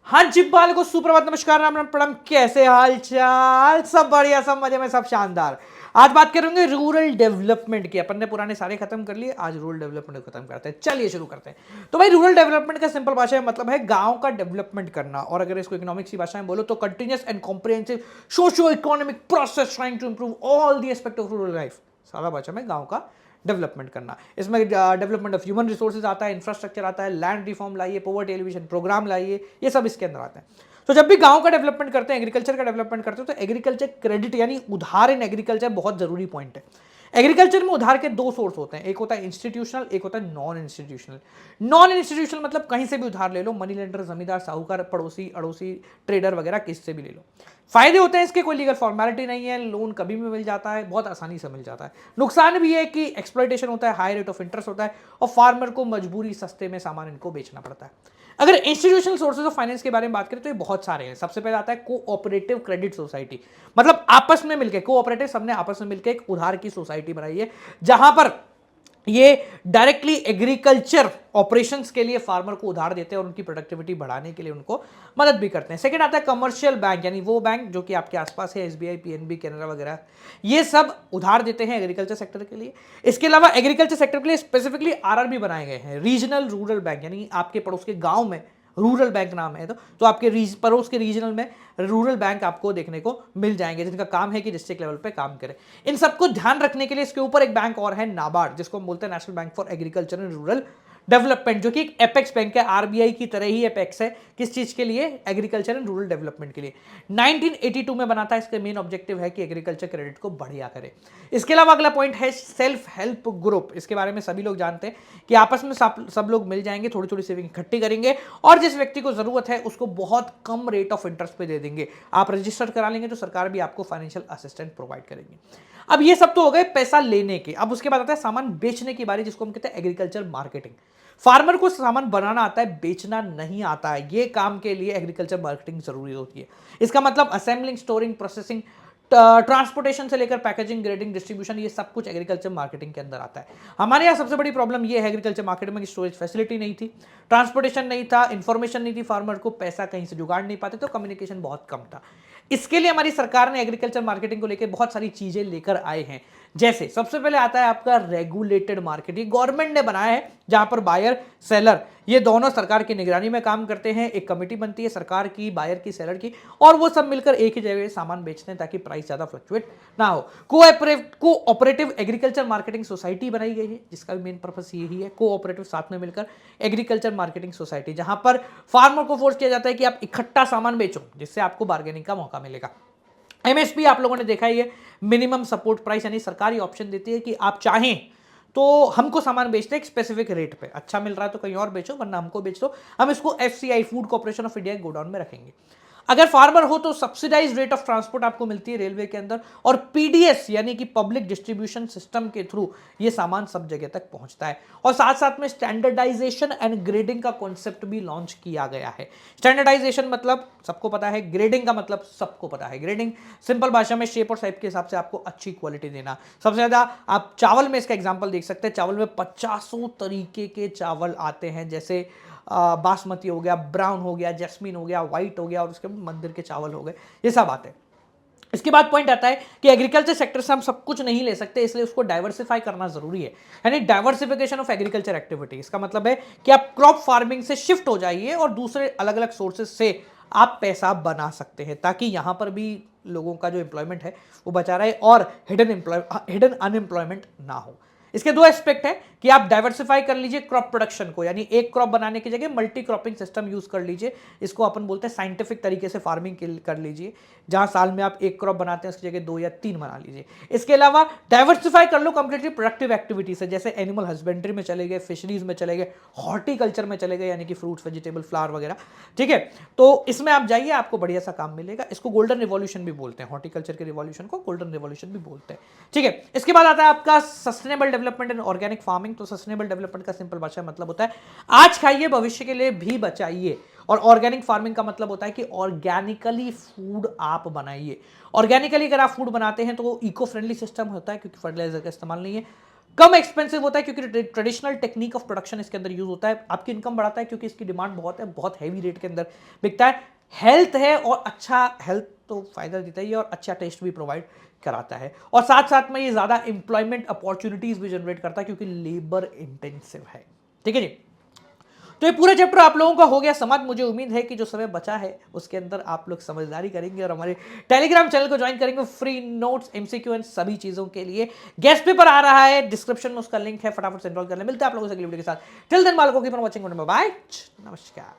हाँ जी, बाल को सुप्रभात, नमस्कार, राम राम, प्रणाम। कैसे हाल चाल? सब बढ़िया, सब मजे में, सब शानदार। आज बात करेंगे रूरल डेवलपमेंट की। अपन ने पुराने सारे खत्म कर लिए, आज रूरल डेवलपमेंट को खत्म करते हैं। चलिए शुरू करते हैं। तो भाई, रूरल डेवलपमेंट का सिंपल भाषा में मतलब है गांव का डेवलपमेंट करना, और अगर इसको इकोनॉमिक्स की भाषा में बोलो तो continuous and comprehensive socio economic process trying to improve all the aspect of rural life. सारा भाषा में गांव का डेवलपमेंट करना। इसमें डेवलपमेंट ऑफ ह्यूमन रिसोर्सेज आता है, इंफ्रास्ट्रक्चर आता है, लैंड रिफॉर्म लाइए, पॉवर्टी एलिवेशन प्रोग्राम लाइए, ये सब इसके अंदर आता है। तो जब भी गांव का डेवलपमेंट करते हैं, एग्रीकल्चर का डेवलपमेंट करते हैं, तो एग्रीकल्चर क्रेडिट यानी उधार इन एग्रीकल्चर बहुत जरूरी पॉइंट है। एग्रीकल्चर में उधार के दो सोर्स होते हैं, एक होता है इंस्टीट्यूशनल, एक होता है नॉन इंस्टीट्यूशनल। नॉन इंस्टीट्यूशनल मतलब कहीं से भी उधार ले लो, मनी लेंडर, जमींदार, साहूकार, पड़ोसी अड़ोसी, ट्रेडर वगैरह, किससे भी ले लो। फायदे होते हैं इसके, कोई लीगल फॉर्मेलिटी नहीं है, लोन कभी भी मिल जाता है, बहुत आसानी से मिल जाता है। नुकसान भी है कि एक्सप्लॉइटेशन होता है, हाई रेट ऑफ इंटरेस्ट होता है, और फार्मर को मजबूरी सस्ते में सामान इनको बेचना पड़ता है। अगर इंस्टीट्यूशनल सोर्सेज ऑफ फाइनेंस के बारे में बात करें तो ये बहुत सारे हैं। सबसे पहले आता है कोऑपरेटिव क्रेडिट सोसाइटी, मतलब आपस में मिलकर, कोऑपरेटिव सबने आपस में मिलकर एक उधार की सोसाइटी बनाई है, जहां पर ये डायरेक्टली एग्रीकल्चर ऑपरेशंस के लिए फार्मर को उधार देते हैं और उनकी प्रोडक्टिविटी बढ़ाने के लिए उनको मदद भी करते हैं। सेकंड आता है कमर्शियल बैंक, यानी वो बैंक जो कि आपके आसपास है, एसबीआई, पीएनबी, कैनरा वगैरह, ये सब उधार देते हैं एग्रीकल्चर सेक्टर के लिए। इसके अलावा एग्रीकल्चर सेक्टर के लिए स्पेसिफिकली आरआरबी बनाए गए हैं, रीजनल रूरल बैंक, यानी आपके पड़ोस के गांव में रूरल बैंक नाम है, तो आपके पड़ोस के रीजनल में रूरल बैंक आपको देखने को मिल जाएंगे, जिनका काम है कि डिस्ट्रिक्ट लेवल पे काम करें। इन सबको ध्यान रखने के लिए इसके ऊपर एक बैंक और है, नाबार्ड, जिसको हम बोलते हैं national bank for agriculture and rural development, जो कि एक एपेक्स बैंक है, आरबीआई की तरह ही एपेक्स है। किस चीज के लिए? एग्रीकल्चर एंड रूरल डेवलपमेंट के लिए। 1982 में बना था। इसका मेन ऑब्जेक्टिव है कि एग्रीकल्चर क्रेडिट को बढ़िया करे। इसके अलावा अगला पॉइंट है सेल्फ हेल्प ग्रुप। इसके बारे में सभी लोग जानते हैं कि आपस में सब लोग मिल जाएंगे, थोड़ी थोड़ी सेविंग इकट्ठी करेंगे, और जिस व्यक्ति को जरूरत है उसको बहुत कम रेट ऑफ इंटरेस्ट पे दे देंगे। आप रजिस्टर करा लेंगे तो सरकार भी आपको फाइनेंशियल असिस्टेंट प्रोवाइड करेंगे। अब ये सब तो हो गए पैसा लेने के। अब उसके बाद आता है सामान बेचने की बारी, जिसको हम कहते हैं एग्रीकल्चर मार्केटिंग। फार्मर को सामान बनाना आता है, बेचना नहीं आता है। ये काम के लिए एग्रीकल्चर मार्केटिंग जरूरी होती है। इसका मतलब असेंबलिंग, स्टोरिंग, प्रोसेसिंग, ट्रांसपोर्टेशन से लेकर पैकेजिंग, ग्रेडिंग, डिस्ट्रीब्यूशन, ये सब कुछ एग्रीकल्चर मार्केटिंग के अंदर आता है। हमारे यहाँ सबसे बड़ी प्रॉब्लम ये है एग्रीकल्चर मार्केटिंग में, स्टोरेज फैसिलिटी नहीं थी, ट्रांसपोर्टेशन नहीं था, इंफॉर्मेशन नहीं थी, फार्मर को पैसा कहीं से जुगाड़ नहीं पाते, तो कम्युनिकेशन बहुत कम था। इसके लिए हमारी सरकार ने एग्रीकल्चर मार्केटिंग को लेकर बहुत सारी चीजें लेकर आए हैं। जैसे सबसे पहले आता है आपका रेगुलेटेड मार्केट, ये गवर्नमेंट ने बनाया है, जहां पर बायर सेलर ये दोनों सरकार की निगरानी में काम करते हैं। एक कमेटी बनती है सरकार की, बायर की, सेलर की, और वो सब मिलकर एक ही जगह सामान बेचते हैं ताकि प्राइस ज्यादा फ्लक्चुएट ना हो। कोऑपरेटिव एग्रीकल्चर मार्केटिंग सोसाइटी बनाई गई है, जिसका भी मेन पर्पस यही है, कोऑपरेटिव साथ में मिलकर एग्रीकल्चर मार्केटिंग सोसाइटी, जहां पर फार्मर को फोर्स किया जाता है कि आप इकट्ठा सामान बेचो, जिससे आपको बार्गेनिंग का मौका मिलेगा। एमएसपी आप लोगों ने देखा ही है, मिनिमम सपोर्ट प्राइस, यानी सरकारी ऑप्शन देती है कि आप चाहें तो हमको सामान बेचते हैं एक स्पेसिफिक रेट पे, अच्छा मिल रहा है तो कहीं और बेचो, वरना हमको बेच दो, हम इसको FCI, food corporation of India, godown में रखेंगे। अगर फार्मर हो तो सब्सिडाइज रेट ऑफ ट्रांसपोर्ट आपको मिलती है रेलवे के अंदर, और पीडीएस यानी कि पब्लिक डिस्ट्रीब्यूशन सिस्टम के थ्रू ये सामान सब जगह तक पहुंचता है। और साथ साथ में स्टैंडर्डाइजेशन एंड ग्रेडिंग का कॉन्सेप्ट भी लॉन्च किया गया है। स्टैंडर्डाइजेशन मतलब सबको पता है, ग्रेडिंग का मतलब सबको पता है। ग्रेडिंग सिंपल भाषा में शेप और साइज के हिसाब से आपको अच्छी क्वालिटी देना। सबसे ज्यादा आप चावल में इसका एग्जांपल देख सकते हैं, चावल में 50 तरीके के चावल आते हैं, जैसे बासमती हो गया, ब्राउन हो गया, जैस्मीन हो गया, व्हाइट हो गया, और उसके मंदिर के चावल हो गए, ये सब आते हैं। इसके बाद पॉइंट आता है कि एग्रीकल्चर सेक्टर से हम सब कुछ नहीं ले सकते, इसलिए उसको डाइवर्सिफाई करना जरूरी है, यानी डाइवर्सिफिकेशन ऑफ एग्रीकल्चर एक्टिविटी। इसका मतलब है कि आप क्रॉप फार्मिंग से शिफ्ट हो जाइए और दूसरे अलग अलग सोर्सेज से आप पैसा बना सकते हैं, ताकि यहां पर भी लोगों का जो एम्प्लॉयमेंट है वो बचा रहे और हिडन अनएम्प्लॉयमेंट ना हो। इसके दो एस्पेक्ट है कि आप डाइवर्सिफाई कर लीजिए क्रॉप प्रोडक्शन को, यानी एक क्रॉप बनाने की जगह मल्टी क्रॉपिंग सिस्टम यूज कर लीजिए। इसको अपन बोलते हैं साइंटिफिक तरीके से फार्मिंग कर लीजिए, जहां साल में आप एक क्रॉप बनाते हैं उसकी जगह 2 या 3 बना लीजिए। इसके अलावा डाइवर्सिफाई कर लो कंप्लीटली प्रोडक्टिव एक्टिविटी से, जैसे एनिमल हस्बेंड्री में चले गए, फिशरीज में चले गए, हॉर्टिकल्चर में चले गए, यानी कि फ्रूट्स, वेजिटेबल, फ्लावर वगैरह। ठीक है, तो इसमें आप जाइए, आपको बढ़िया सा काम मिलेगा। इसको गोल्डन रिवॉल्यूशन भी बोलते हैं, हॉर्टिकल्चर के रिवॉल्यूशन को गोल्डन रिवॉल्यूशन भी बोलते हैं। ठीक है, इसके बाद आता है आपका sustainable development and organic farming. तो सस्टेनेबल डेवलपमेंट का सिंपल भाषा में मतलब होता है आज खाइए भविष्य के लिए भी बचाइए, और ऑर्गेनिक फार्मिंग का मतलब होता है कि ऑर्गेनिकली फूड आप बनाइए। ऑर्गेनिकली अगर आप फूड बनाते हैं तो इको फ्रेंडली सिस्टम होता है, क्योंकि फर्टिलाइजर का इस्तेमाल नहीं है, कम एक्सपेंसिव होता है क्योंकि ट्रेडिशनल टेक्निक ऑफ प्रोडक्शन इसके अंदर यूज होता है, आपकी इनकम बढ़ाता है क्योंकि इसकी डिमांड बहुत है, बहुत हैवी रेट के अंदर बिकता है, हेल्थ है और अच्छा हेल्थ तो फायदा देता ही है और अच्छा टेस्ट भी प्रोवाइड कराता है, और साथ साथ में ये ज्यादा एम्प्लॉयमेंट अपॉर्चुनिटीज भी जनरेट करता है क्योंकि लेबर इंटेंसिव है। ठीक है जी, तो ये पूरा चैप्टर आप लोगों का हो गया समझ। मुझे उम्मीद है कि जो समय बचा है उसके अंदर आप लोग समझदारी करेंगे और हमारे टेलीग्राम चैनल को ज्वाइन करेंगे फ्री नोट्स, एमसीक्यू एंड सभी चीजों के लिए। गेस्ट पेपर आ रहा है, डिस्क्रिप्शन में उसका लिंक है, फटाफट से एनरोल करना। मिलते हैं आप लोगों से अगली वीडियो के साथ। टिल देन बालकों की फॉर वाचिंग, बाय, नमस्कार।